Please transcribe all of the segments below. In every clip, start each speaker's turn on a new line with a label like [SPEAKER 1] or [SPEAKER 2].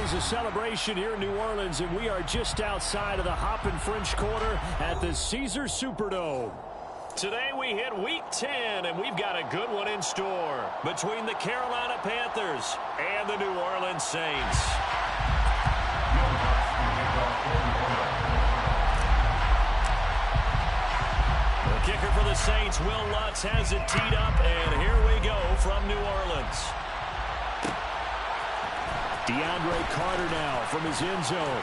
[SPEAKER 1] is a celebration here in New Orleans, and we are just outside of the Hoppin' French Quarter at the Caesars Superdome. Today we hit Week 10, and we've got a good one in store between the Carolina Panthers and the New Orleans Saints. The kicker for the Saints, Will Lutz, has it teed up, and here we go from New Orleans. DeAndre Carter now from his end zone.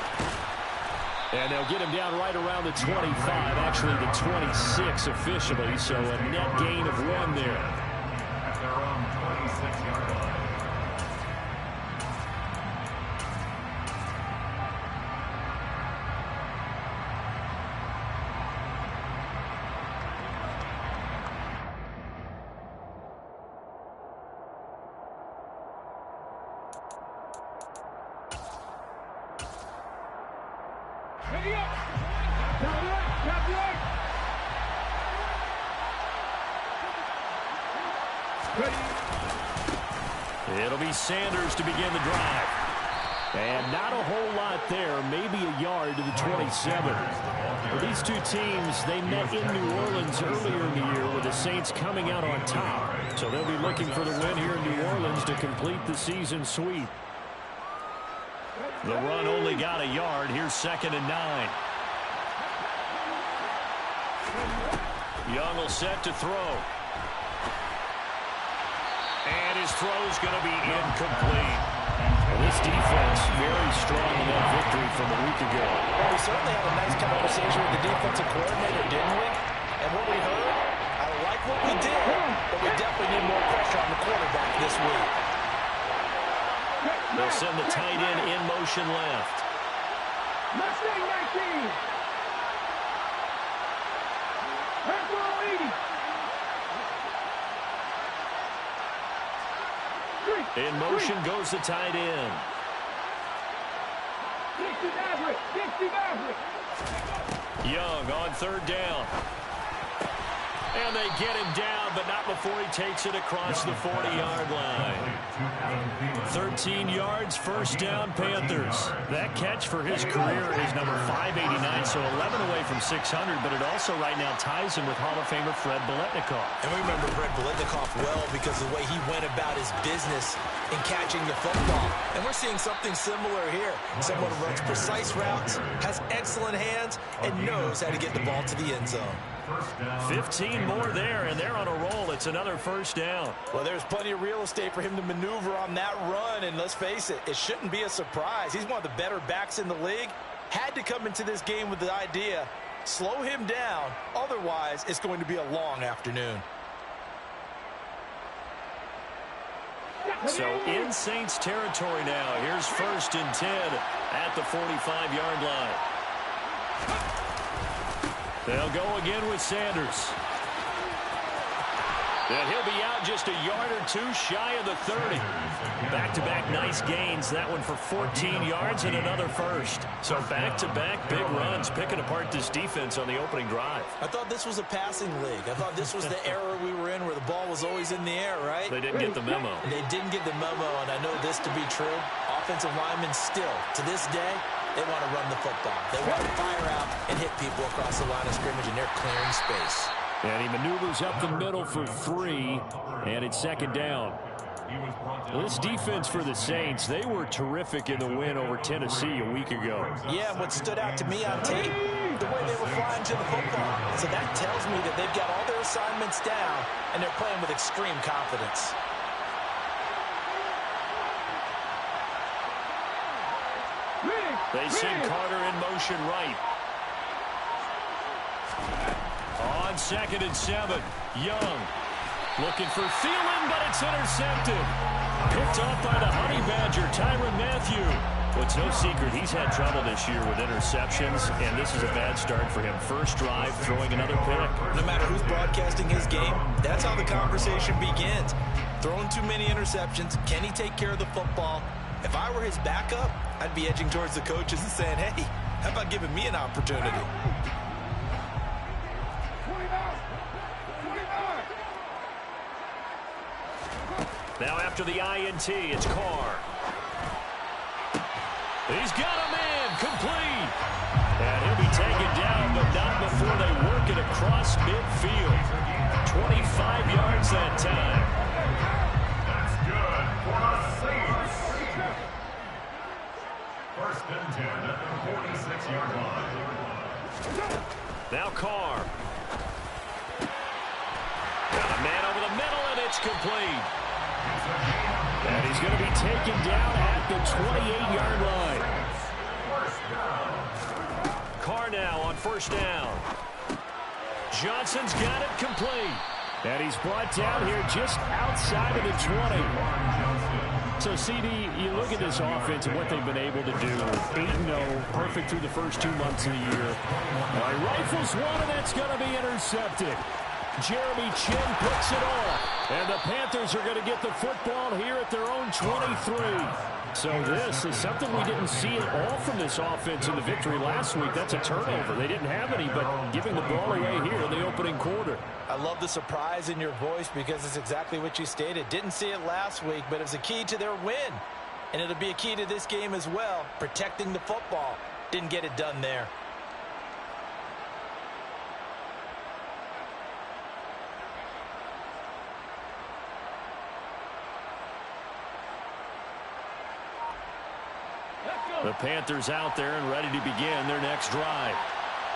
[SPEAKER 1] And they'll get him down right around the 25, actually the 26 officially, so a net gain of 1 there.
[SPEAKER 2] At their own 26-yard line.
[SPEAKER 1] It'll be Sanders to begin the drive. And not a whole lot there, maybe a yard to the 27. Well, these two teams, they met in New Orleans earlier in the year with the Saints coming out on top. So they'll be looking for the win here in New Orleans to complete the season sweep. The run only got a yard. Here's 2nd and 9. Young will set to throw. And his throw's going to be incomplete. Well, this defense very strong in that victory from a week ago.
[SPEAKER 3] Well, we certainly had a nice conversation with the defensive coordinator, didn't we? And what we heard, I like what we did, but we definitely need more pressure on the quarterback this week.
[SPEAKER 1] They'll send the tight end in motion left.
[SPEAKER 4] Mustang 19.
[SPEAKER 1] In motion goes the tight end. Young on 3rd down. And they get him down, but not before he takes it across the 40-yard line. 13 yards, 1st down, Panthers. That catch for his career is number 589, so 11 away from 600, but it also right now ties him with Hall of Famer Fred Biletnikoff.
[SPEAKER 3] And we remember Fred Biletnikoff well because of the way he went about his business in catching the football. And we're seeing something similar here. Someone who runs precise routes, has excellent hands, and knows how to get the ball to the end zone.
[SPEAKER 1] 15 more there, and they're on a roll. It's another 1st down.
[SPEAKER 3] Well, there's plenty of real estate for him to maneuver on that run, and let's face it, it shouldn't be a surprise. He's one of the better backs in the league. Had to come into this game with the idea, slow him down, otherwise it's going to be a long afternoon.
[SPEAKER 1] So in Saints territory now. Here's 1st and 10 at the 45-yard line. They'll go again with Sanders. And he'll be out just a yard or 2 shy of the 30. Back-to-back nice gains. That one for 14 yards and another 1st. So back-to-back big runs, picking apart this defense on the opening drive.
[SPEAKER 3] I thought this was a passing league. I thought this was the era we were in where the ball was always in the air, right?
[SPEAKER 1] They didn't get the memo.
[SPEAKER 3] They didn't get the memo, and I know this to be true. Offensive linemen still, to this day, they want to run the football. They want to fire out and hit people across the line of scrimmage, and they're clearing space.
[SPEAKER 1] And he maneuvers up the middle for 3, and it's 2nd down. Well, this defense for the Saints, they were terrific in the win over Tennessee a week ago.
[SPEAKER 3] Yeah, what stood out to me on tape, the way they were flying to the football. So that tells me that they've got all their assignments down, and they're playing with extreme confidence.
[SPEAKER 1] They send Carter in motion right. On 2nd and 7, Young looking for Thielen, but it's intercepted. Picked off by the Honey Badger, Tyrann Mathieu. Well, it's no secret he's had trouble this year with interceptions, and this is a bad start for him. 1st drive, throwing another pick.
[SPEAKER 3] No matter who's broadcasting his game, that's how the conversation begins. Throwing too many interceptions, can he take care of the football? If I were his backup, I'd be edging towards the coaches and saying, hey, how about giving me an opportunity?
[SPEAKER 1] Now after the INT, it's Carr. He's got a man complete. And he'll be taken down, but not before they work it across midfield. 25 yards that time.
[SPEAKER 2] That's good for a Saints. First and 10 at the 46-yard line.
[SPEAKER 1] Now Carr. Got a man over the middle, and it's complete. And he's going to be taken down at the 28-yard line. Carr now on first down. Johnson's got it complete. And he's brought down here just outside of the 20. So, CD, you look at this offense and what they've been able to do. 8-0, perfect through the first 2 months of the year. All right, rifles one, and that's going to be intercepted. Jeremy Chin puts it off. And the Panthers are going to get the football here at their own 23. So this is something we didn't see at all from this offense in the victory last week. That's a turnover. They didn't have any, but giving the ball away here in the opening quarter.
[SPEAKER 3] I love the surprise in your voice because it's exactly what you stated. Didn't see it last week, but it was a key to their win. And it'll be a key to this game as well, protecting the football. Didn't get it done there.
[SPEAKER 1] The Panthers out there and ready to begin their next drive.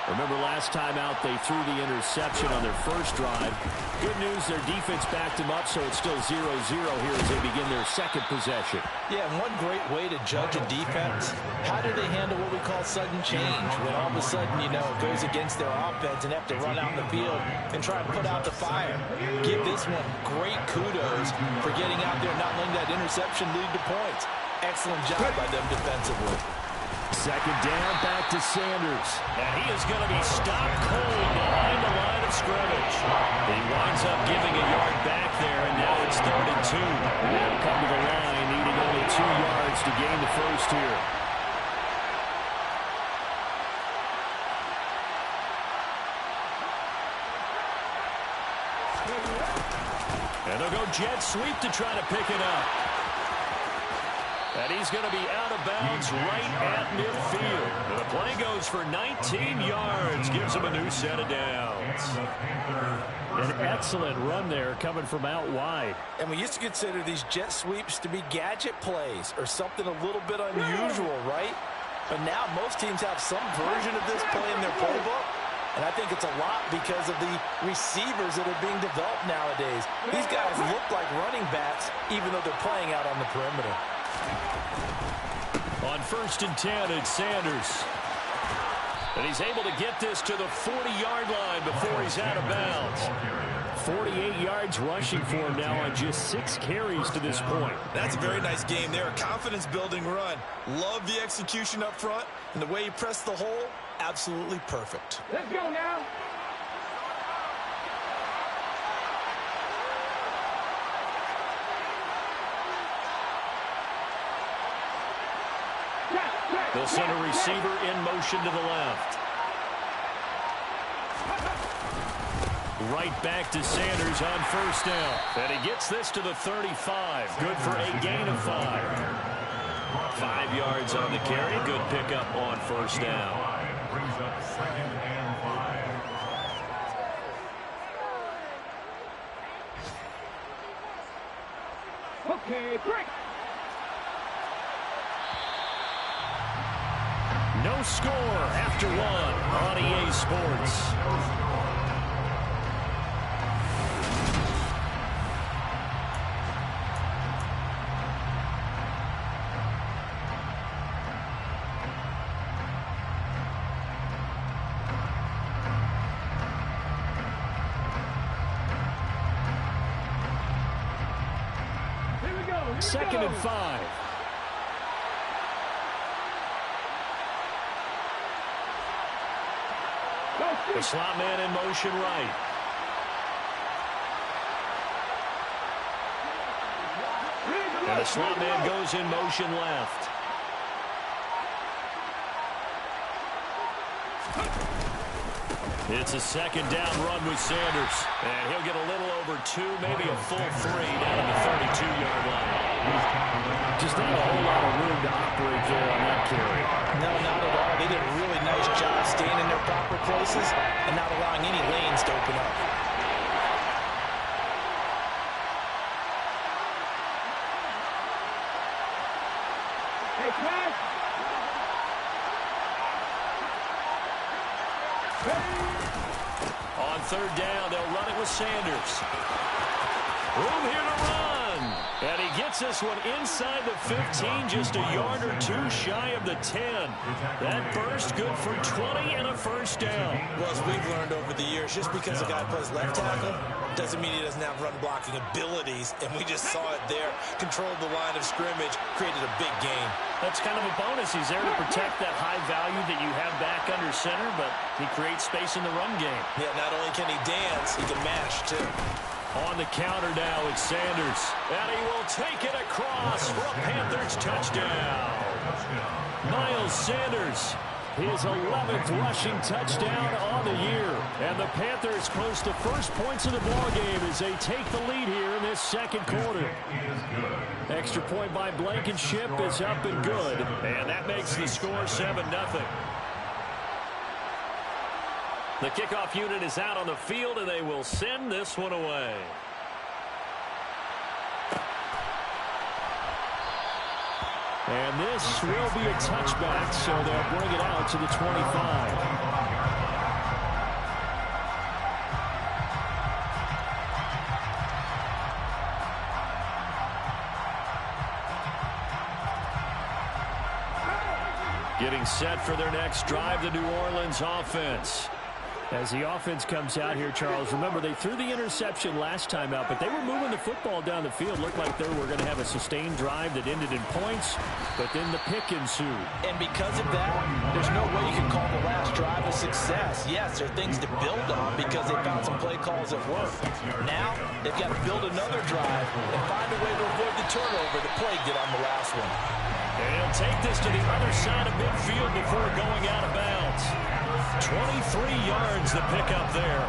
[SPEAKER 1] Remember last time out they threw the interception on their first drive. Good news, their defense backed them up, so it's still 0-0 here as they begin their second possession.
[SPEAKER 3] Yeah, and one great way to judge a defense, how do they handle what we call sudden change? When all of a sudden, you know, it goes against their offense and have to run out in the field and try to put out the fire. Give this one great kudos for getting out there and not letting that interception lead to points. Excellent job by them defensively.
[SPEAKER 1] Second down, back to Sanders. And he is going to be stopped cold behind the line of scrimmage. He winds up giving a yard back there, and now it's 3rd and 2. They'll come to the line, needing only 2 yards to gain the first here. And they'll go jet sweep to try to pick it up. And he's going to be out of bounds right at midfield. And the play goes for 19 yards. Gives him a new set of downs. An excellent run there coming from out wide.
[SPEAKER 3] And we used to consider these jet sweeps to be gadget plays or something a little bit unusual, right? But now most teams have some version of this play in their playbook. And I think it's a lot because of the receivers that are being developed nowadays. These guys look like running backs even though they're playing out on the perimeter.
[SPEAKER 1] On 1st and 10, it's Sanders. And he's able to get this to the 40-yard line before he's out of bounds. 48 yards rushing for him now on just 6 carries to this point.
[SPEAKER 3] That's a very nice game there. A confidence-building run. Love the execution up front. And the way he pressed the hole, absolutely perfect.
[SPEAKER 4] Let's go now.
[SPEAKER 1] They'll send a receiver in motion to the left. Right back to Sanders on 1st down. And he gets this to the 35. Good for a gain of 5. 5 yards on the carry. Good pickup on 1st down.
[SPEAKER 2] Brings up 2nd and 5.
[SPEAKER 4] Okay, break.
[SPEAKER 1] No score after 1 on EA Sports.
[SPEAKER 4] Here we go.
[SPEAKER 1] 2nd and 5. The slot man in motion right. And the slot man goes in motion left. It's a 2nd down run with Sanders. And he'll get a little over 2, maybe a full 3 down at the 32-yard line.
[SPEAKER 5] Just not a whole lot of room to operate there on that carry.
[SPEAKER 3] cover places and not allowing any lanes to open up.
[SPEAKER 4] Hey, Pat.
[SPEAKER 1] On third down, they'll run it with Sanders. Room here to run. And he gets this one inside the 15, just a yard or two shy of the 10. That burst good for 20 and a first down.
[SPEAKER 3] Well, as we've learned over the years, just because a guy plays left tackle doesn't mean he doesn't have run blocking abilities, and we just saw it there. Controlled the line of scrimmage, created a big gain.
[SPEAKER 1] That's kind of a bonus. He's there to protect that high value that you have back under center, but he creates space in the run game.
[SPEAKER 3] Yeah, not only can he dance, he can mash, too.
[SPEAKER 1] On the counter now, it's Sanders. And he will take it across for a Panthers touchdown. Miles Sanders, his 11th rushing touchdown on the year. And the Panthers post the first points of the ballgame as they take the lead here in this second quarter. Extra point by Blankenship is up and good. And that makes the score 7-0. The kickoff unit is out on the field, and they will send this one away. And this will be a touchback, so they'll bring it out to the 25. Getting set for their next drive, the New Orleans offense. As the offense comes out here, Charles, remember they threw the interception last time out, but they were moving the football down the field. Looked like they were going to have a sustained drive that ended in points, but then the pick ensued.
[SPEAKER 3] And because of that, there's no way you can call the last drive a success. Yes, there are things to build on because they found some play calls that work. Now, they've got to build another drive and find a way to avoid the turnover that plagued it on the last one.
[SPEAKER 1] And he'll take this to the other side of midfield before going out of bounds. 23 yards the pickup there.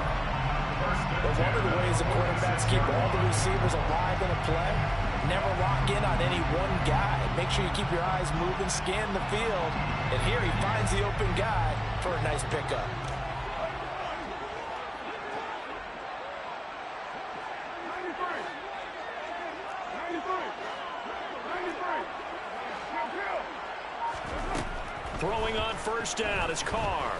[SPEAKER 3] But one of the ways the quarterbacks keep all the receivers alive in a play, never lock in on any one guy. Make sure you keep your eyes moving, scan the field. And here he finds the open guy for a nice pickup.
[SPEAKER 1] Throwing on first down is Carr.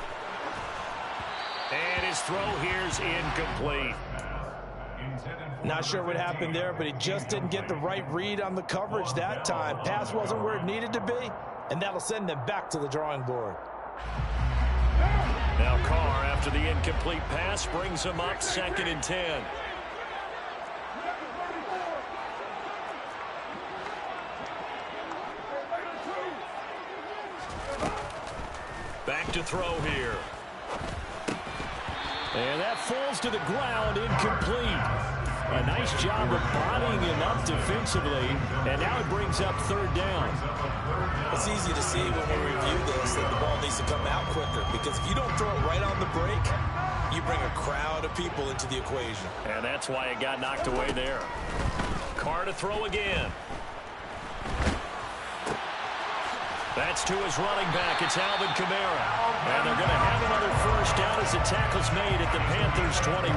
[SPEAKER 1] And his throw here's incomplete.
[SPEAKER 3] Not sure what happened there, but he just didn't get the right read on the coverage that time. Pass wasn't where it needed to be, and that'll send them back to the drawing board.
[SPEAKER 1] Now Carr, after the incomplete pass, brings him up 2nd and 10. Back to throw here. And that falls to the ground, incomplete. A nice job of bodying him up defensively, and now it brings up 3rd down.
[SPEAKER 3] It's easy to see when we review this that the ball needs to come out quicker, because if you don't throw it right on the break, you bring a crowd of people into the equation.
[SPEAKER 1] And that's why it got knocked away there. Carr to throw again. That's to his running back. It's Alvin Kamara. And they're going to have another first down as the tackle's made at the Panthers' 21.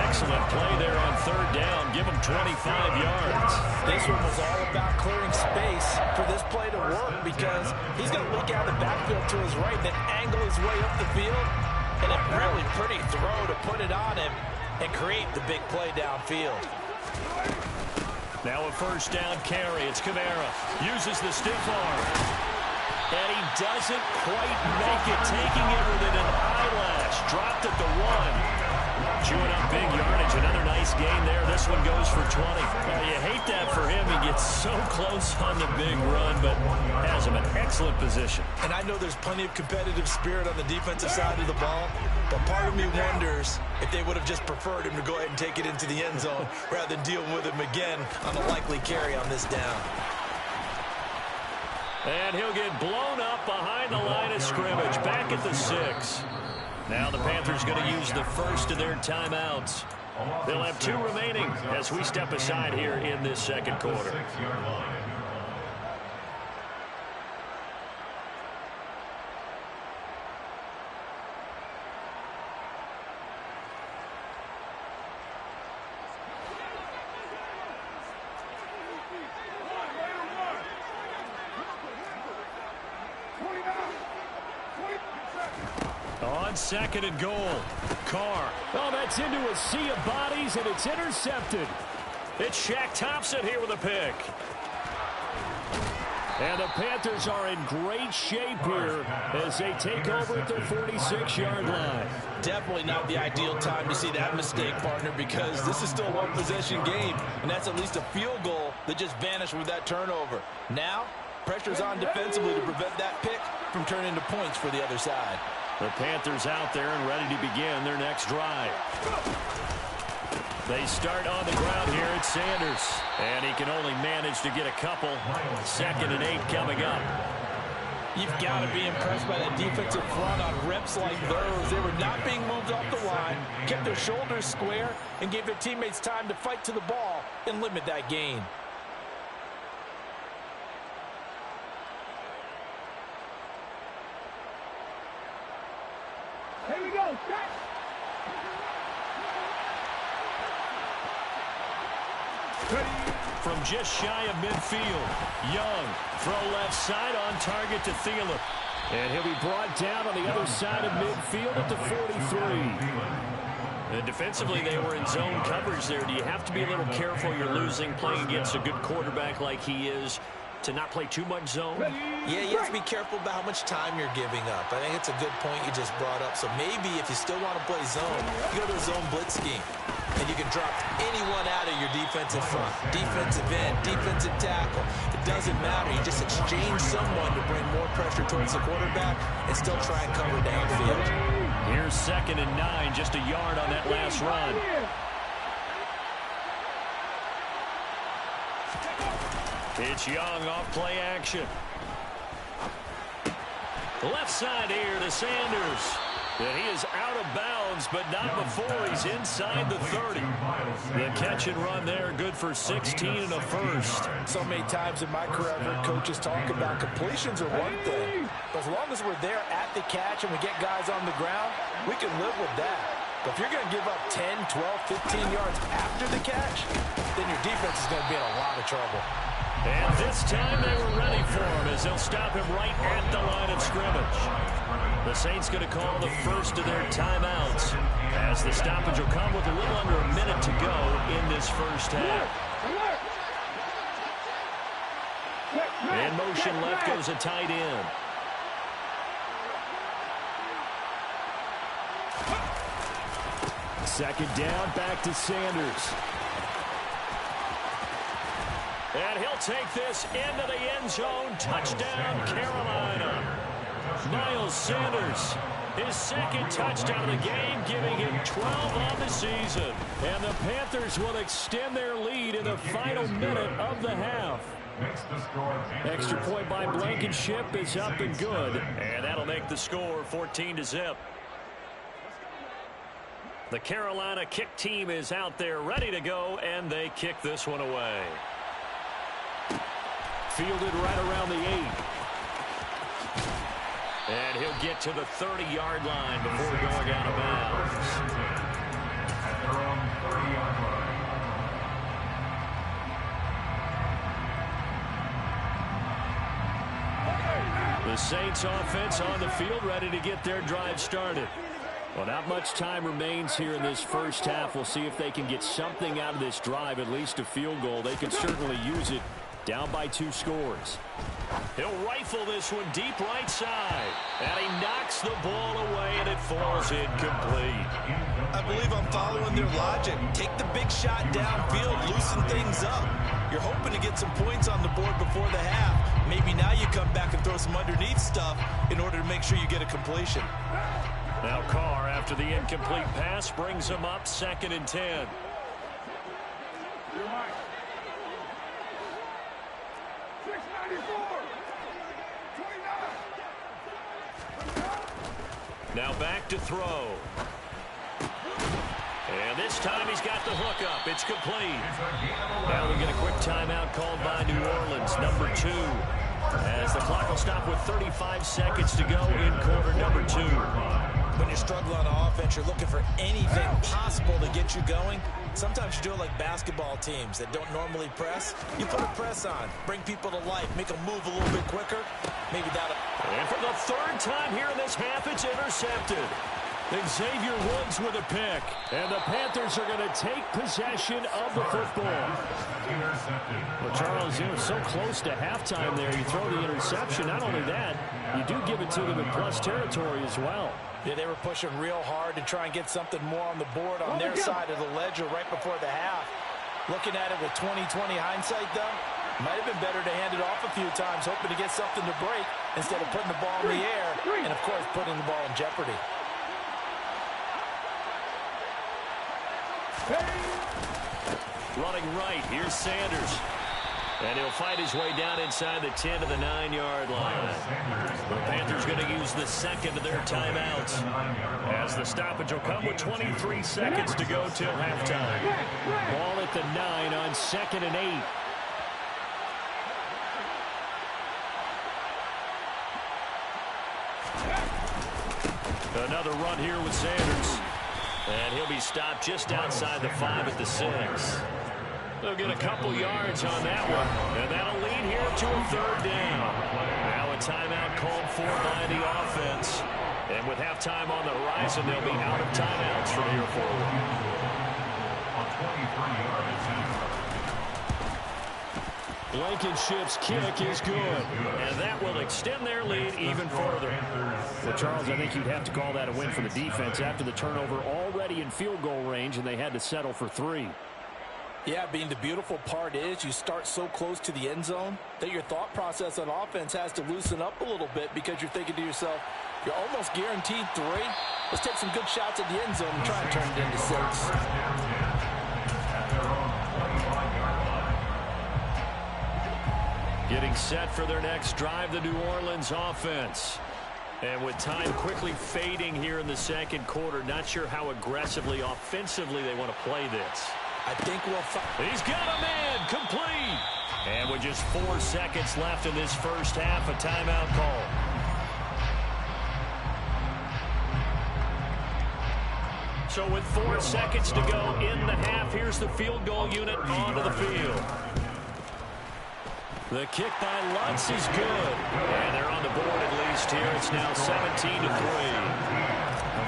[SPEAKER 1] Excellent play there on 3rd down. Give him 25 yards.
[SPEAKER 3] This one was all about clearing space for this play to work, because he's going to look out of the backfield to his right, then angle his way up the field. And a really pretty throw to put it on him and create the big play downfield.
[SPEAKER 1] Now a first down carry. It's Kamara. Uses the stiff arm. And he doesn't quite make it, taking it within an eyelash. Dropped at the 1. Chewing up big yardage. Another nice gain there. This one goes for 20. Well, you hate that for him. He gets so close on the big run, but has him in excellent position.
[SPEAKER 3] And I know there's plenty of competitive spirit on the defensive side of the ball, but part of me wonders if they would have just preferred him to go ahead and take it into the end zone rather than deal with him again on a likely carry on this down.
[SPEAKER 1] And he'll get blown up behind the line of scrimmage, back at the 6. Now the Panthers going to use the first of their timeouts. They'll have 2 remaining as we step aside here in this second quarter. On second and goal, Carr.
[SPEAKER 5] Oh, that's into a sea of bodies, and it's intercepted.
[SPEAKER 1] It's Shaq Thompson here with a pick.
[SPEAKER 5] And the Panthers are in great shape here as they take over at their 46-yard line.
[SPEAKER 3] Definitely not the ideal time to see that mistake, partner, because this is still a one-possession game, and that's at least a field goal that just vanished with that turnover. Now, pressure's on defensively to prevent that pick from turning into points for the other side.
[SPEAKER 1] The Panthers out there and ready to begin their next drive. They start on the ground here at Sanders, and he can only manage to get a couple. 2nd and 8 coming up.
[SPEAKER 3] You've got to be impressed by that defensive front on reps like those. They were not being moved off the line, kept their shoulders square, and gave their teammates time to fight to the ball and limit that gain.
[SPEAKER 4] Here we go. Set.
[SPEAKER 1] From just shy of midfield, Young, throw left side on target to Thielen.
[SPEAKER 5] And he'll be brought down on the other side of midfield at the 43.
[SPEAKER 1] And defensively, they were in zone coverage there. Do you have to be a little careful? You're losing, playing against a good quarterback like he is, to not play too much zone?
[SPEAKER 3] Yeah, you have to be careful about how much time you're giving up. I think it's a good point you just brought up. So maybe if you still want to play zone, you go to a zone blitz scheme. And you can drop anyone out of your defensive front. Defensive end, defensive tackle. It doesn't matter. You just exchange someone to bring more pressure towards the quarterback and still try and cover downfield.
[SPEAKER 1] Here's 2nd and 9, just a yard on that last run. It's Young off play action. Left side here to Sanders. And he is out of bounds, but not before he's inside the 30. The catch and run there, good for 16 and a first.
[SPEAKER 3] So many times in my career, I've heard coaches talk about completions are one thing. But as long as we're there at the catch and we get guys on the ground, we can live with that. But if you're going to give up 10, 12, 15 yards after the catch, then your defense is going to be in a lot of trouble.
[SPEAKER 1] And this time they were ready for him as they'll stop him right at the line of scrimmage. The Saints going to call the first of their timeouts as the stoppage will come with a little under a minute to go in this first half. In motion left goes a tight end.
[SPEAKER 5] Second down, back to Sanders.
[SPEAKER 1] And he'll take this into the end zone. Touchdown, Carolina. Miles Sanders, his second touchdown of the game, giving him 12 on the season.
[SPEAKER 5] And the Panthers will extend their lead in the final minute of the half. Extra point by Blankenship is up and good.
[SPEAKER 1] And that'll make the score 14-0. The Carolina kick team is out there ready to go, and they kick this one away.
[SPEAKER 5] Fielded right around the 8.
[SPEAKER 1] And he'll get to the 30-yard line before going out of bounds.
[SPEAKER 2] At their own 30-yard line.
[SPEAKER 1] The Saints offense on the field ready to get their drive started.
[SPEAKER 5] Well, not much time remains here in this first half. We'll see if they can get something out of this drive, at least a field goal. They can certainly use it. Down by 2 scores.
[SPEAKER 1] He'll rifle this one deep right side. And he knocks the ball away, and it falls incomplete.
[SPEAKER 3] I believe I'm following their logic. Take the big shot downfield, loosen things up. You're hoping to get some points on the board before the half. Maybe now you come back and throw some underneath stuff in order to make sure you get a completion.
[SPEAKER 1] Now Carr, after the incomplete pass, brings him up 2nd and 10. Now back to throw. And this time he's got the hook up. It's complete. Now we get a quick timeout called by New Orleans, number 2. As the clock will stop with 35 seconds to go in quarter number 2.
[SPEAKER 3] When you struggle on offense, you're looking for anything possible to get you going. Sometimes you do it like basketball teams that don't normally press. You put a press on, bring people to life, make them move a little bit quicker. Maybe that'll...
[SPEAKER 1] And for the third time here in this half, it's intercepted. Xavier Woods with a pick. And the Panthers are going to take possession of the football. Well, Charles, so close to halftime there. You throw the interception. Not only that, you do give it to them in plus territory as well.
[SPEAKER 3] Yeah, they were pushing real hard to try and get something more on the board on their side of the ledger right before the half. Looking at it with 20/20 hindsight, though, might have been better to hand it off a few times, hoping to get something to break instead of putting the ball in the air and, of course, putting the ball in jeopardy.
[SPEAKER 1] Running right, here's Sanders. And he'll fight his way down inside the 10 to the 9-yard line. The Panthers going to use the second of their timeouts, as the stoppage will come with 23 seconds to go till halftime.
[SPEAKER 5] Ball at the 9 on 2nd and 8.
[SPEAKER 1] Another run here with Sanders. And he'll be stopped just outside the 5 at the 6. They'll get a couple yards on that one. And that'll lead here to a 3rd down. Now a timeout called for by the offense. And with halftime on the horizon, they'll be out of timeouts from here forward.
[SPEAKER 5] Blankenship's kick is good.
[SPEAKER 1] And that will extend their lead even further.
[SPEAKER 5] Well, Charles, I think you'd have to call that a win for the defense after the turnover already in field goal range, and they had to settle for 3.
[SPEAKER 3] Yeah, being the beautiful part is you start so close to the end zone that your thought process on offense has to loosen up a little bit because you're thinking to yourself, you're almost guaranteed 3. Let's take some good shots at the end zone and try and turn it into 6.
[SPEAKER 1] Getting set for their next drive, the New Orleans offense. And with time quickly fading here in the second quarter, not sure how aggressively, offensively they want to play this.
[SPEAKER 3] I think we'll find.
[SPEAKER 1] He's got a man, complete. And with just 4 seconds left in this first half, a timeout call. So with 4 seconds to go in the half, here's the field goal unit onto the field. The kick by Lutz is good. And they're on the board at least here. It's now 17-3.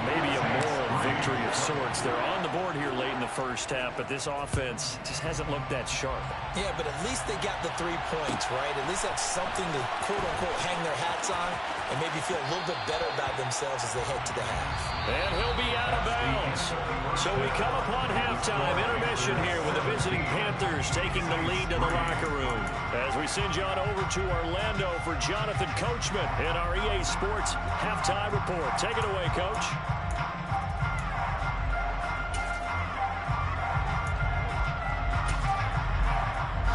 [SPEAKER 1] Maybe a moral victory of sorts. They're on the board here late in the first half, but this offense just hasn't looked that sharp.
[SPEAKER 3] Yeah, but at least they got the 3 points, right? At least that's something to, quote-unquote, hang their hats on and maybe feel a little bit better about themselves as they head to the half.
[SPEAKER 1] And he'll be out of bounds. So we come upon halftime intermission here with the visiting Panthers taking the lead to the locker room. As we send you on over to Orlando for Jonathan Coachman in our EA Sports halftime report. Take it away, Coach.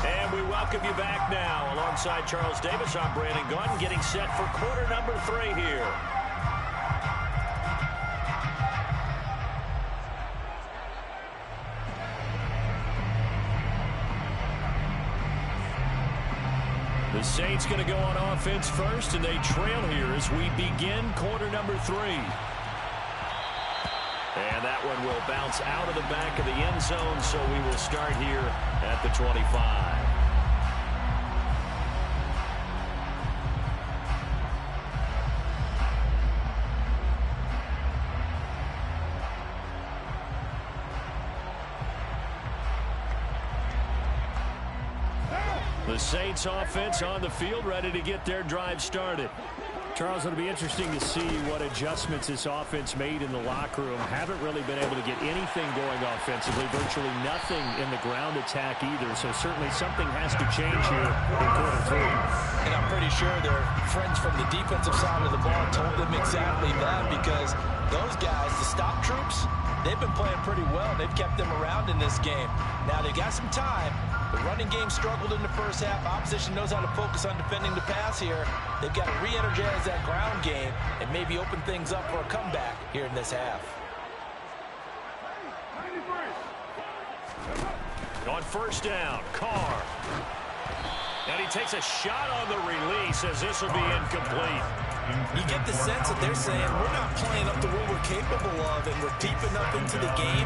[SPEAKER 1] And we welcome you back now. Alongside Charles Davis, I'm Brandon Gunn, getting set for quarter number 3 here. The Saints going to go on offense first, and they trail here as we begin quarter number 3. And that one will bounce out of the back of the end zone, so we will start here at the 25. The Saints offense on the field, ready to get their drive started.
[SPEAKER 5] Charles, it'll be interesting to see what adjustments this offense made in the locker room. Haven't really been able to get anything going offensively, virtually nothing in the ground attack either. So certainly something has to change here in quarter 3.
[SPEAKER 3] And I'm pretty sure their friends from the defensive side of the ball told them exactly that, because those guys, the stop troops, they've been playing pretty well. They've kept them around in this game. Now they got some time. The running game struggled in the first half. Opposition knows how to focus on defending the pass here. They've got to re-energize that ground game and maybe open things up for a comeback here in this half.
[SPEAKER 1] On first down, Carr. And he takes a shot on the release as this will be incomplete.
[SPEAKER 3] You get the sense that they're saying we're not playing up to what we're capable of, and we're deep enough into the game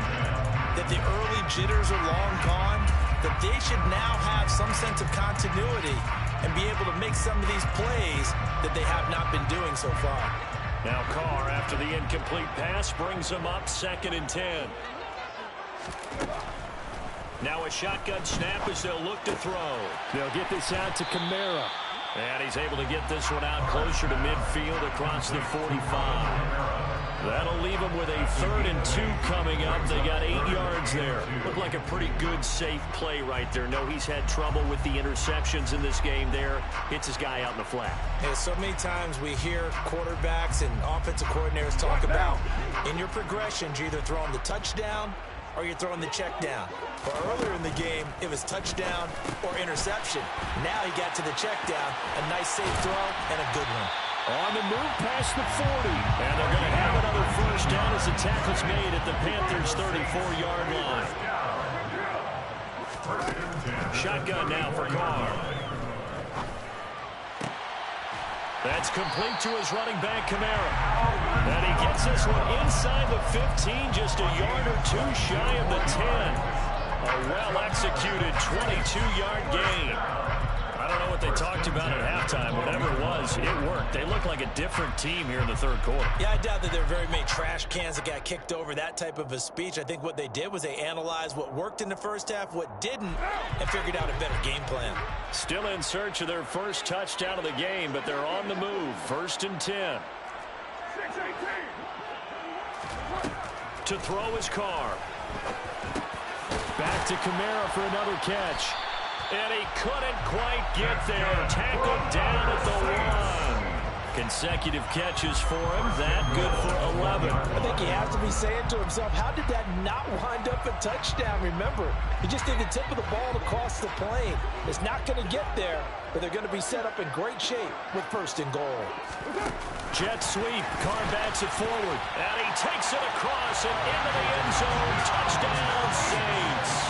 [SPEAKER 3] that the early jitters are long gone, that they should now have some sense of continuity and be able to make some of these plays that they have not been doing so far.
[SPEAKER 1] Now Carr, after the incomplete pass, brings them up 2nd and 10. Now a shotgun snap as they'll look to throw.
[SPEAKER 5] They'll get this out to Kamara.
[SPEAKER 1] And he's able to get this one out closer to midfield across the 45. That'll leave them with a 3rd and 2 coming up. They got 8 yards there. Looked like a pretty good, safe play right there. No, he's had trouble with the interceptions in this game there. Hits his guy out in the flat.
[SPEAKER 3] And so many times we hear quarterbacks and offensive coordinators talk about in your progressions, you're either throwing the touchdown or you're throwing the check down. But earlier in the game, it was touchdown or interception. Now he got to the check down, a nice safe throw, and a good one.
[SPEAKER 1] On the move past the 40. And they're going to have another first down as the tackle's made at the Panthers' 34-yard line. Shotgun now for Carr. That's complete to his running back, Kamara. And he gets this one inside the 15, just a yard or two shy of the 10. A well-executed 22-yard gain. I don't know what they talked about at halftime. Whatever it was, it worked. They look like a different team here in the 3rd quarter.
[SPEAKER 3] Yeah, I doubt that there are very many trash cans that got kicked over, that type of a speech. I think what they did was they analyzed what worked in the first half, what didn't, and figured out a better game plan.
[SPEAKER 1] Still in search of their first touchdown of the game, but they're on the move. 1st and 10. To throw his Carr. Back to Kamara for another catch. And he couldn't quite get there. Tackled down at the 1. Consecutive catches for him. That good for 11.
[SPEAKER 3] I think he has to be saying to himself, how did that not wind up a touchdown? Remember, he just did the tip of the ball across the plane. It's not going to get there, but they're going to be set up in great shape with 1st and goal.
[SPEAKER 1] Jet sweep. Carr backs it forward. And he takes it across and into the end zone. Touchdown, Saints.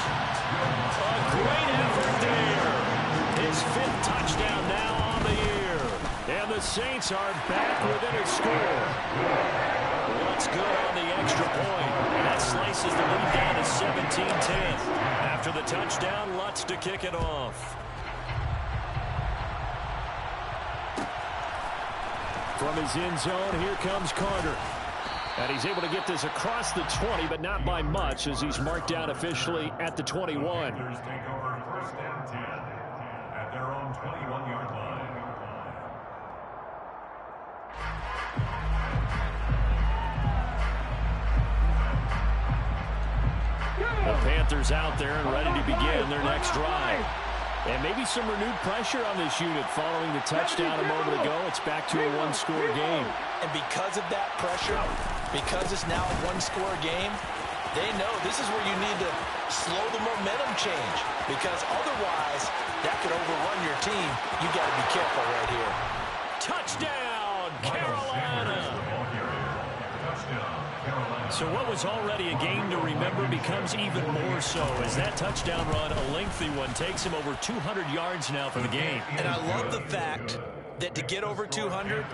[SPEAKER 1] A great effort there. His 5th touchdown now on the year. And the Saints are back within a score. What's good on the extra point? And that slices the lead down to 17-10. After the touchdown, Lutz to kick it off. From his end zone, here comes Carter. And he's able to get this across the 20, but not by much, as he's marked down officially at the 21.
[SPEAKER 2] Panthers take over 1st and 10 at their own 21-yard line.
[SPEAKER 1] The Panthers out there and ready to begin their next drive. And maybe some renewed pressure on this unit following the touchdown a moment ago. It's back to a 1-score game.
[SPEAKER 3] And because of that pressure, because it's now a 1-score game, they know this is where you need to slow the momentum change. Because otherwise, that could overrun your team. You got to be careful right here.
[SPEAKER 1] Touchdown, Carolina! So what was already a game to remember becomes even more so as that touchdown run, a lengthy one, takes him over 200 yards now for the game.
[SPEAKER 3] And I love the fact that to get over 200,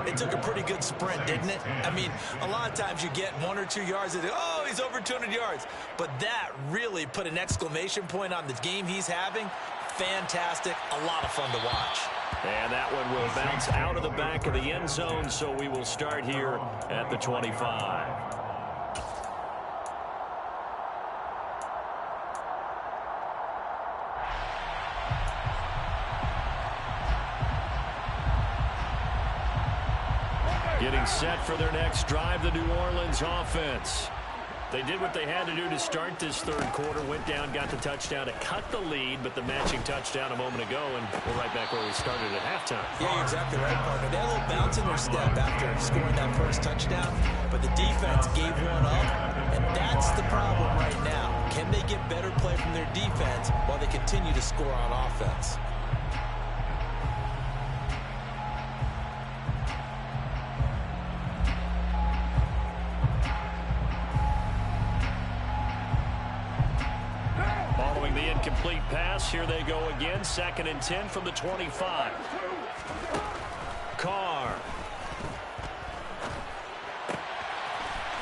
[SPEAKER 3] it took a pretty good sprint, didn't it? I mean, a lot of times you get 1 or 2 yards and oh, he's over 200 yards. But that really put an exclamation point on the game he's having. Fantastic, a lot of fun to watch.
[SPEAKER 1] And that one will bounce out of the back of the end zone, so we will start here at the 25. Getting set for their next drive, the New Orleans offense. They did what they had to do to start this 3rd quarter, went down, got the touchdown to cut the lead, but the matching touchdown a moment ago, and we're right back where we started at halftime.
[SPEAKER 3] Yeah, you're exactly right, partner. They had a little bounce in their step after scoring that first touchdown, but the defense gave one up, and that's the problem right now. Can they get better play from their defense while they continue to score on offense?
[SPEAKER 1] The incomplete pass. Here they go again. 2nd and 10 from the 25. Carr.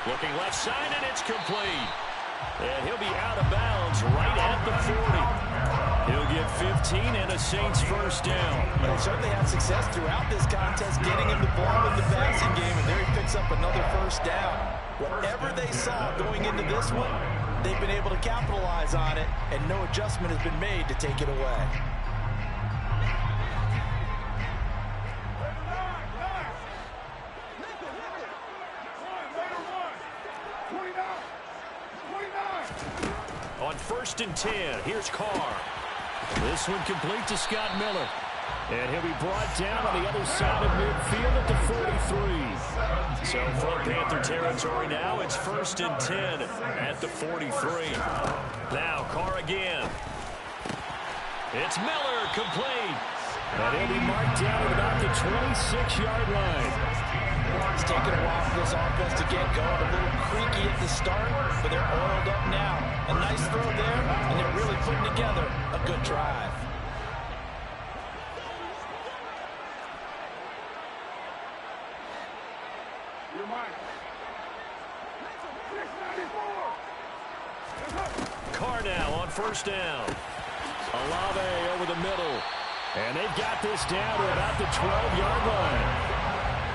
[SPEAKER 1] Looking left side, and it's complete. And he'll be out of bounds right at the 40. He'll get 15 and a Saints first down.
[SPEAKER 3] They certainly had success throughout this contest getting him the ball in the passing game, and there he picks up another first down. Whatever they saw going into this one, they've been able to capitalize on it, and no adjustment has been made to take it away.
[SPEAKER 1] On 1st and 10, here's Carr. This one complete to Scott Miller. And he'll be brought down on the other side of midfield at the 43. So from Panther territory now, it's 1st and 10 at the 43. Now Carr again. It's Miller, complete.
[SPEAKER 5] And he'll be marked down at about the 26-yard line.
[SPEAKER 3] It's taken a while for this offense to get going. A little creaky at the start, but they're oiled up now. A nice throw there, and they're really putting together a good drive.
[SPEAKER 1] Carr now on 1st down. Olave over the middle. And they've got this down to about the 12-yard line.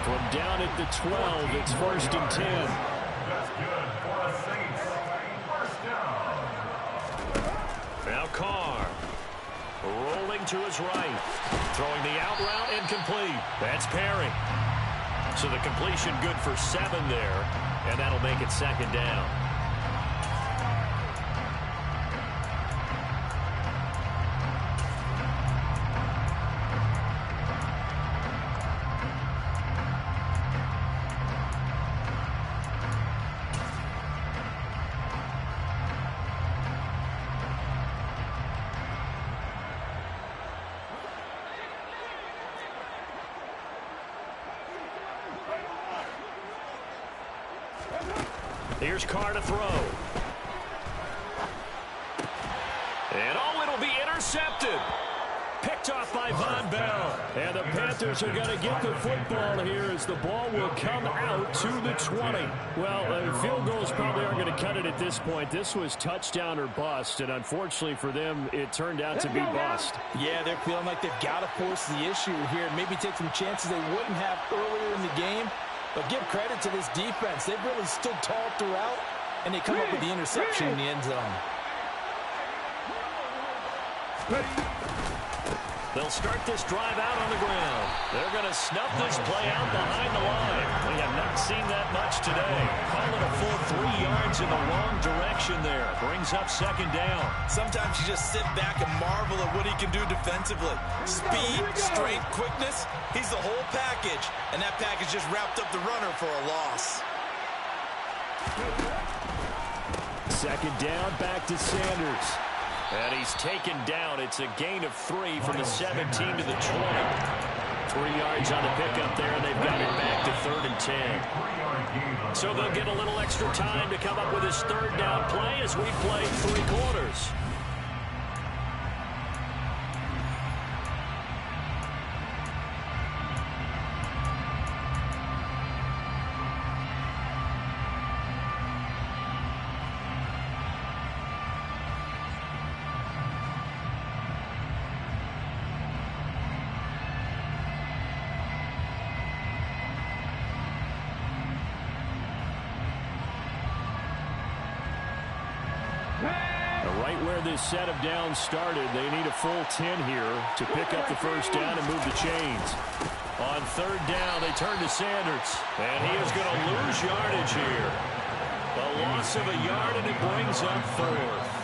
[SPEAKER 1] From down at the 12, it's 1st and 10.
[SPEAKER 2] That's good for a Saints. First down.
[SPEAKER 1] Now Carr. Rolling to his right. Throwing the out route and complete. That's Perry. So the completion good for 7 there. And that'll make it 2nd down. Here's Carr to throw. And oh, it'll be intercepted. Picked off by Von Bell. And the Panthers are going to get the football here as the ball will come out to the 20. Well, field goals probably aren't going to cut it at this point. This was touchdown or bust, and unfortunately for them, it turned out to be bust.
[SPEAKER 3] Yeah, they're feeling like they've got to force the issue here. Maybe take some chances they wouldn't have earlier in the game. But give credit to this defense. They've really stood tall throughout, and they come up with the interception in the end zone.
[SPEAKER 1] They'll start this drive out on the ground. They're going to snuff this play out behind the line. We have not seen that much today. Call it a full 3 yards in the wrong direction there. Brings up 2nd down.
[SPEAKER 3] Sometimes you just sit back and marvel at what he can do defensively. Speed, strength, quickness. He's the whole package. And that package just wrapped up the runner for a loss.
[SPEAKER 1] 2nd down, back to Sanders. And he's taken down. It's a gain of 3 from the 17 to the 20. 3 yards on the pickup there, and they've got it back to 3rd and 10. So they'll get a little extra time to come up with his 3rd down play as we play 3 quarters. Right where this set of downs started, they need a full 10 here to pick up the first down and move the chains. On 3rd down, they turn to Sanders, and he is going to lose yardage here. A loss of a yard, and it brings up 4th.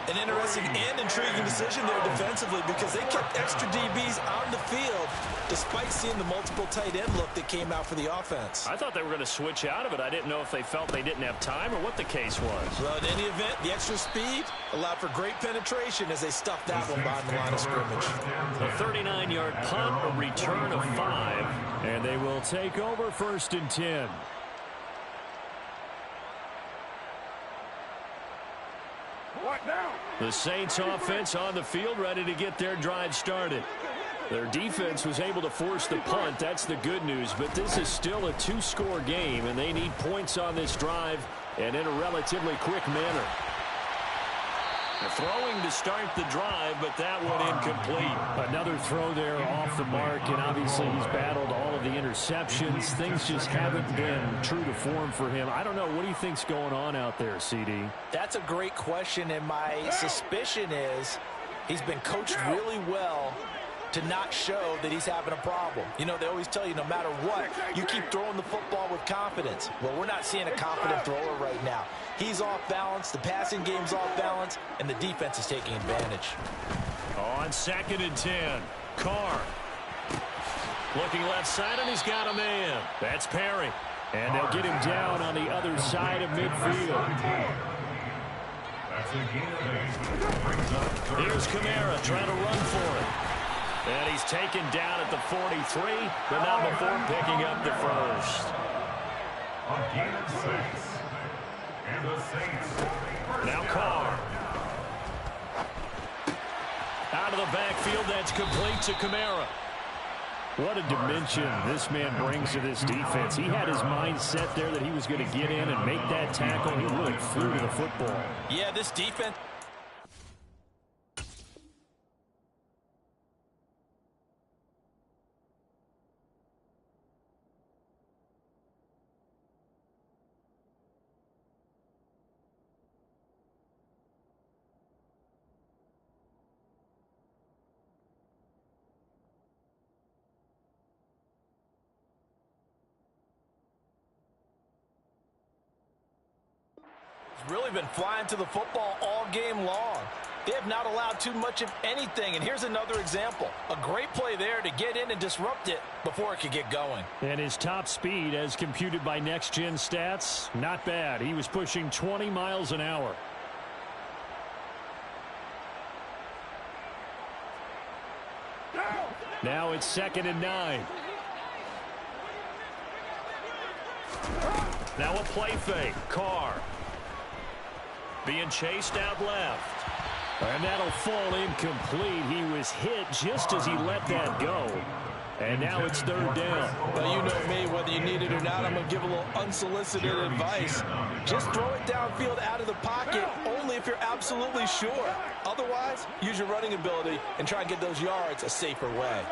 [SPEAKER 3] An interesting and intriguing decision there defensively because they kept extra DBs on the field despite seeing the multiple tight end look that came out for the offense.
[SPEAKER 1] I thought they were going to switch out of it. I didn't know if they felt they didn't have time or what the case was.
[SPEAKER 3] Well, in any event, the extra speed allowed for great penetration as they stuffed that one behind the line of scrimmage.
[SPEAKER 1] A 39-yard punt, a return of 5, and they will take over 1st and 10. The Saints offense on the field ready to get their drive started. Their defense was able to force the punt. That's the good news. But this is still a 2-score game, and they need points on this drive and in a relatively quick manner. Throwing to start the drive, but that one incomplete.
[SPEAKER 5] Another throw there off the mark, and obviously he's battled all of the interceptions. Things just haven't been true to form for him. I don't know. What do you think's going on out there, CD?
[SPEAKER 3] That's a great question, and my suspicion is he's been coached really well to not show that he's having a problem. You know, they always tell you no matter what, you keep throwing the football with confidence. Well, we're not seeing a confident thrower right now. He's off balance, the passing game's off balance, and the defense is taking advantage.
[SPEAKER 1] On 2nd and 10, Carr. Looking left side, and he's got a man. That's Perry.
[SPEAKER 5] And they'll get him down on the other side of midfield.
[SPEAKER 1] Here's Kamara trying to run for it. And he's taken down at the 43, but not before picking up the first.
[SPEAKER 2] On gain of 6. And the Saints.
[SPEAKER 1] Now Carr. Out of the backfield, that's complete to Kamara.
[SPEAKER 5] What a dimension this man brings to this defense. He had his mind set there that he was going to get in and make that tackle. He really flew to the football.
[SPEAKER 3] Yeah, this defense. Really been flying to the football all game long. They have not allowed too much of anything, and here's another example. A great play there to get in and disrupt it before it could get going.
[SPEAKER 5] And his top speed, as computed by Next Gen Stats, not bad. He was pushing 20 miles an hour. Now it's 2nd and 9.
[SPEAKER 1] Now a play fake. Carr. Being chased out left.
[SPEAKER 5] And that'll fall incomplete. He was hit just as he let that go. And now it's 3rd down.
[SPEAKER 3] Well, you know me, whether you need it or not, I'm going to give a little unsolicited advice. Just throw it downfield out of the pocket, only if you're absolutely sure. Otherwise, use your running ability and try and get those yards a safer way.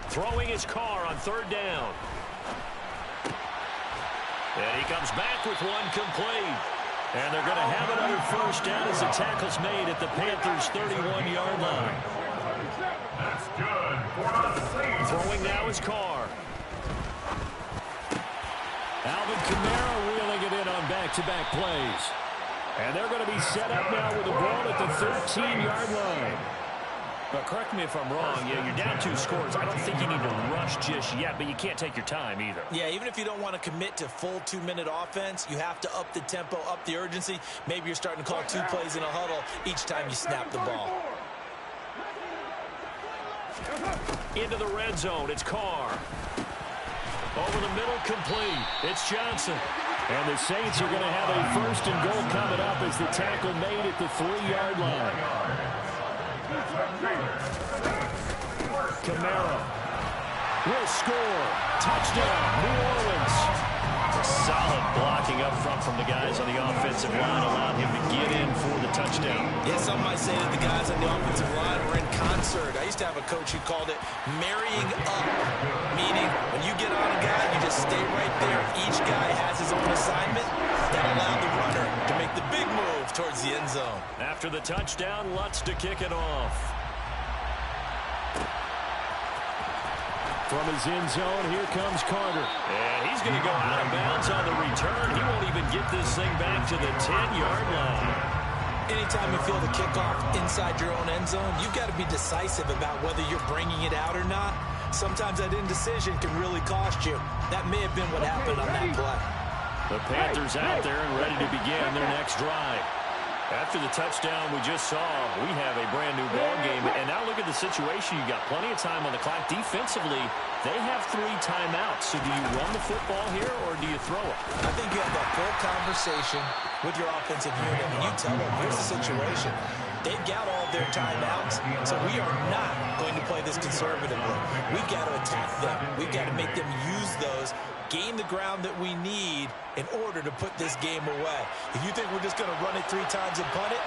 [SPEAKER 1] Throwing his Carr on 3rd down. And he comes back with one complete. And they're going to have another first down as the tackle's made at the Panthers' 31-yard line.
[SPEAKER 2] That's good for the Saints.
[SPEAKER 1] Throwing now is Carr.
[SPEAKER 5] Alvin Kamara reeling it in on back-to-back plays. And they're going to be set up now with the ball at the 13-yard line.
[SPEAKER 1] But correct me if I'm wrong, yeah, you're down 2 scores. I don't think you need to rush just yet, but you can't take your time either.
[SPEAKER 3] Yeah, even if you don't want to commit to full 2-minute offense, you have to up the tempo, up the urgency. Maybe you're starting to call 2 plays in a huddle each time you snap the ball.
[SPEAKER 1] Into the red zone, it's Carr. Over the middle, complete. It's Johnson.
[SPEAKER 5] And the Saints are going to have a 1st and goal coming up as the tackle made at the 3-yard line. Kamara will score. Touchdown, New Orleans.
[SPEAKER 1] Solid blocking up front from the guys on the offensive line allowed him to get in for the touchdown.
[SPEAKER 3] Yeah, some might say that the guys on the offensive line were in concert. I used to have a coach who called it marrying up, meaning when you get on a guy, you just stay right there. Each guy has his own assignment that allowed the runner to make the big move towards the end zone.
[SPEAKER 1] After the touchdown, Lutz to kick it off.
[SPEAKER 5] From his end zone, here comes Carter.
[SPEAKER 1] And he's going to go out of bounds on the return. He won't even get this thing back to the 10-yard line.
[SPEAKER 3] Anytime you feel the kickoff inside your own end zone, you've got to be decisive about whether you're bringing it out or not. Sometimes that indecision can really cost you. That may have been what happened on that play.
[SPEAKER 1] The Panthers out there and ready to begin their next drive. After the touchdown we just saw, we have a brand-new ball game. And now look at the situation. You got plenty of time on the clock. Defensively, they have 3 timeouts. So do you run the football here or do you throw it?
[SPEAKER 3] I think you have that full conversation with your offensive unit, and you tell them, here's the situation. They've got all their timeouts, so we are not going to play this conservatively. We've got to attack them. We've got to make them use those, gain the ground that we need in order to put this game away. If you think we're just going to run it 3 times and punt it,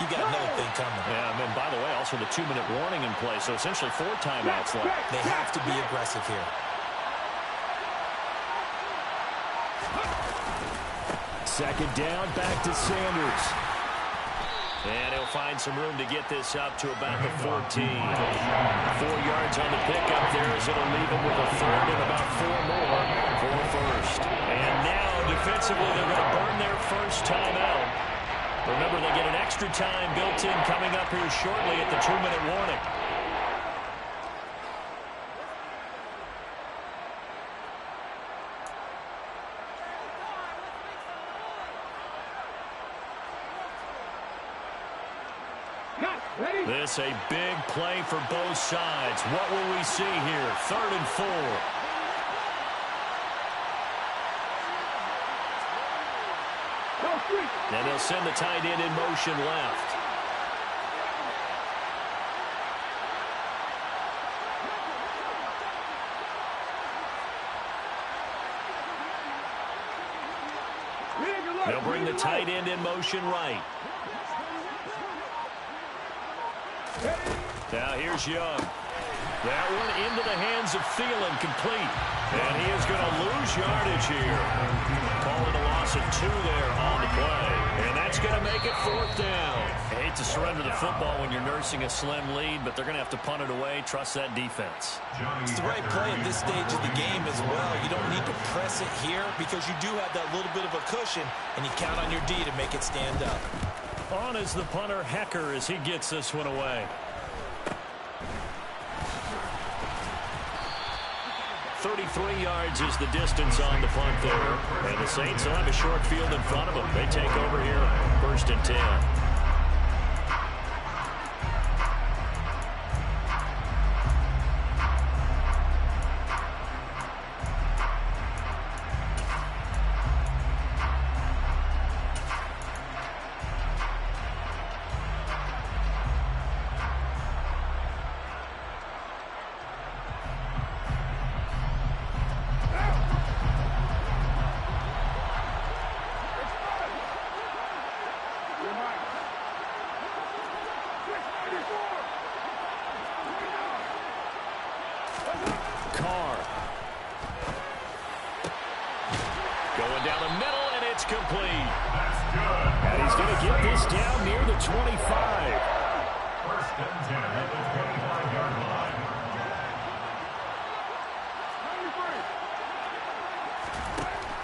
[SPEAKER 3] you got another thing coming.
[SPEAKER 5] Yeah, and by the way, also the 2-minute warning in play, so essentially 4 timeouts left.
[SPEAKER 3] They have to be aggressive here.
[SPEAKER 5] Second down, back to Sanders. And he'll find some room to get this up to about the 14. 4 yards on the pickup there as it'll leave him with a third and about 4 more for a first. And now, defensively, they're going to burn their first timeout. Remember, they get an extra time built in coming up here shortly at the 2-minute warning. This a big play for both sides. What will we see here? 3rd and 4. And they'll send the tight end in motion left. They'll bring the tight end in motion right. Now here's Young. That one into the hands of Thielen, complete. And he is going to lose yardage here. Calling a loss of 2 there on the play. And that's going to make it 4th down. I hate to surrender the football when you're nursing a slim lead, but they're going to have to punt it away. Trust that defense.
[SPEAKER 3] It's the right play at this stage of the game as well. You don't need to press it here because you do have that little bit of a cushion, and you count on your D to make it stand up.
[SPEAKER 5] On is the punter, Hecker, as he gets this one away. 33 yards is the distance on the punt there. And the Saints will have a short field in front of them. They take over here, 1st and 10.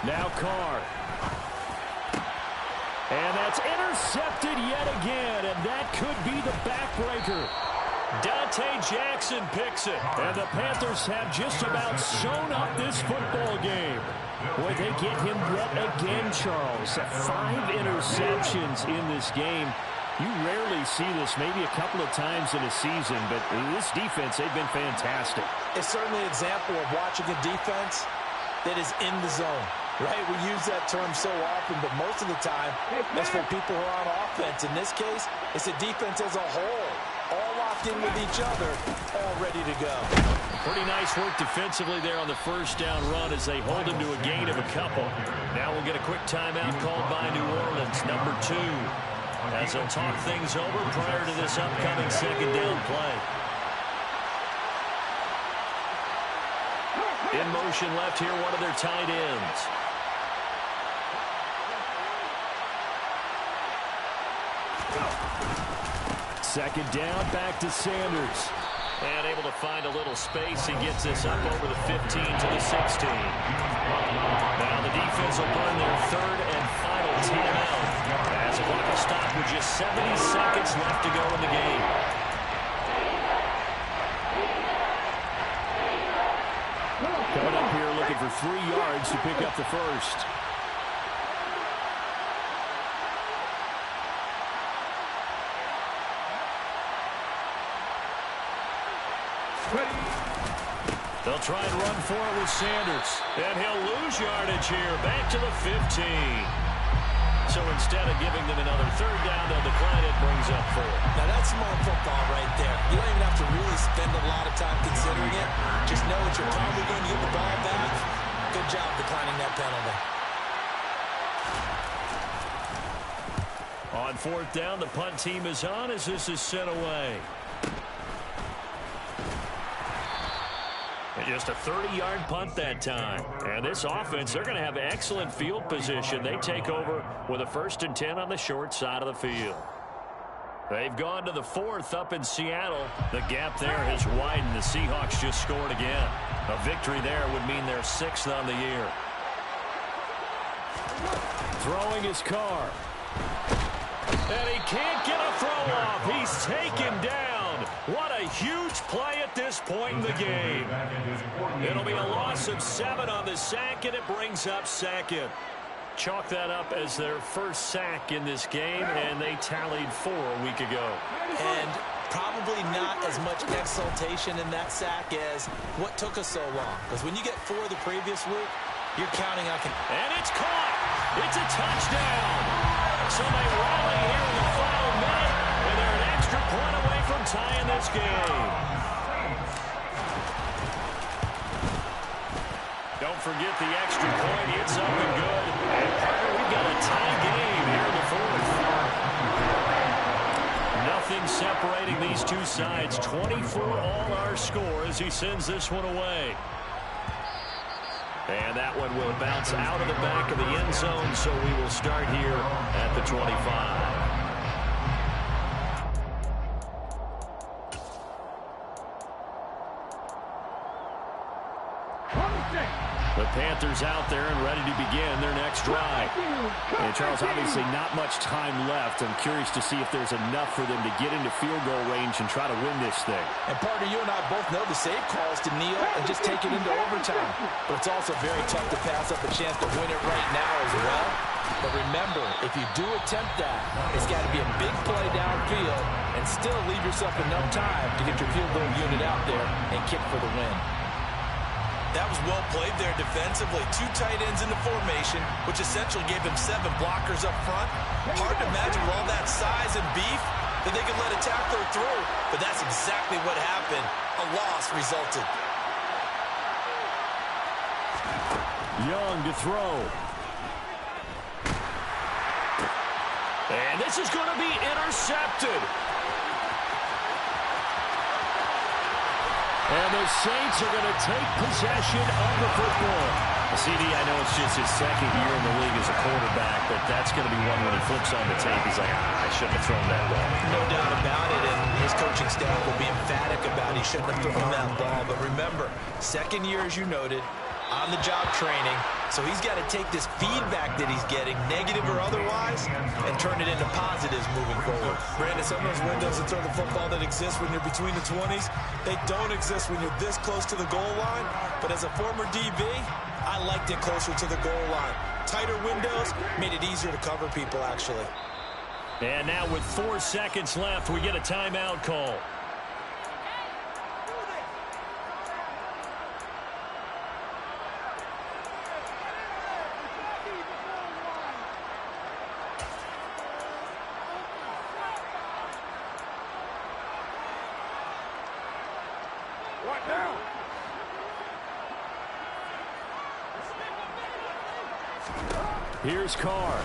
[SPEAKER 5] Now Carr. And that's intercepted yet again, and that could be the backbreaker. Dante Jackson picks it, and the Panthers have just about sewn up this football game. Boy, they get him yet again, Charles. 5 interceptions in this game. You rarely see this, maybe a couple of times in a season, but this defense, they've been fantastic.
[SPEAKER 3] It's certainly an example of watching a defense that is in the zone, right? We use that term so often, but most of the time, that's for people who are on offense. In this case, it's a defense as a whole, all locked in with each other, all ready to go.
[SPEAKER 5] Pretty nice work defensively there on the first down run as they hold him to a gain of a couple. Now we'll get a quick timeout called by New Orleans, number 2, as they'll talk things over prior to this upcoming second down play. In motion left here, one of their tight ends. Second down, back to Sanders. And able to find a little space. He gets this up over the 15 to the 16. Now the defense will burn their 3rd and final timeout as the clock will stop with just 70 seconds left to go in the game. Coming up here looking for 3 yards to pick up the first. They'll try and run for it with Sanders. And he'll lose yardage here. Back to the 15.
[SPEAKER 1] So instead of giving them another third down, they'll decline it, brings up 4.
[SPEAKER 3] Now that's smart football right there. You don't even have to really spend a lot of time considering it. Just know that you're probably going to get the ball back. Good job declining that penalty.
[SPEAKER 1] On 4th down, the punt team is on as this is sent away. And just a 30-yard punt that time. And this offense, they're going to have excellent field position. They take over with a 1st and 10 on the short side of the field. They've gone to the 4th up in Seattle. The gap there has widened. The Seahawks just scored again. A victory there would mean they're 6th on the year.
[SPEAKER 5] Throwing his car.
[SPEAKER 1] And he can't get a throw off. He's taken down. What a huge play at this point in the game. It'll be a loss of 7 on the sack, and it brings up 2nd. Chalk that up as their first sack in this game, and they tallied 4 a week ago.
[SPEAKER 3] And probably not as much exultation in that sack as what took us so long. Because when you get 4 the previous week, you're counting on...
[SPEAKER 1] And it's caught. It's a touchdown. So they rally here in the final minute, and they're an extra point away from tying this game. Don't forget the extra point. It's up and good. And Carter, we've got a tie game here in the 4th. Nothing separating these two sides. 24 all our score as he sends this one away. And that one will bounce out of the back of the end zone, so we will start here at the 25. The Panthers out there and ready to begin their next drive.
[SPEAKER 5] And Charles, obviously not much time left. I'm curious to see if there's enough for them to get into field goal range and try to win this thing.
[SPEAKER 3] And partner, you and I both know the save calls to kneel and just take it into overtime. But it's also very tough to pass up a chance to win it right now as well. But remember, if you do attempt that, it's got to be a big play downfield and still leave yourself enough time to get your field goal unit out there and kick for the win. That was well played there defensively. 2 tight ends in the formation, which essentially gave him 7 blockers up front. Hard to imagine with all that size and beef that they could let a tackler through. But that's exactly what happened. A loss resulted.
[SPEAKER 5] Young to throw.
[SPEAKER 1] And this is going to be intercepted.
[SPEAKER 5] And the Saints are going to take possession of the football.
[SPEAKER 1] CD, I know it's just his 2nd year in the league as a quarterback, but that's going to be one when he flips on the tape. He's like, I shouldn't have thrown that ball.
[SPEAKER 3] No doubt about it, and his coaching staff will be emphatic about he shouldn't have thrown that ball. But remember, 2nd year, as you noted, on-the-job training. So he's got to take this feedback that he's getting, negative or otherwise, and turn it into positives moving forward.
[SPEAKER 6] Brandon, some of those windows to throw the football that exist when you're between the 20s, they don't exist when you're this close to the goal line. But as a former DB, I liked it closer to the goal line. Tighter windows made it easier to cover people, actually.
[SPEAKER 1] And now with 4 seconds left, we get a timeout call.
[SPEAKER 5] Here's Carr.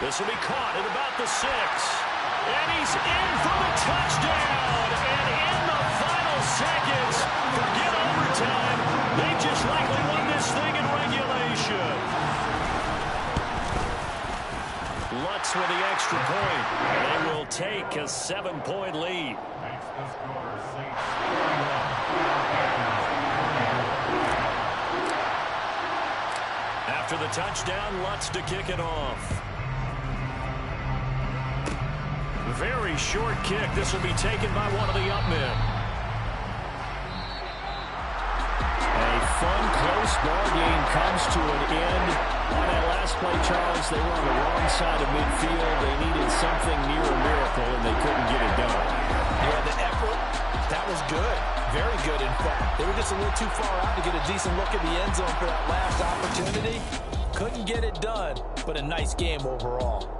[SPEAKER 1] This will be caught at about the 6. And he's in for the touchdown. And in the final seconds, forget overtime. They just likely won this thing in regulation. Lutz with the extra point. They will take a 7-point lead. After the touchdown, Lutz to kick it off. Very short kick. This will be taken by one of the up men.
[SPEAKER 5] A fun, close ball game comes to an end. On that last play, Charles, they were on the wrong side of midfield. They needed something near a miracle, and they couldn't get it done.
[SPEAKER 3] Yeah, the effort, that was good. Very good, in fact. They were just a little too far out to get a decent look at the end zone for that last opportunity. Couldn't get it done, but a nice game overall.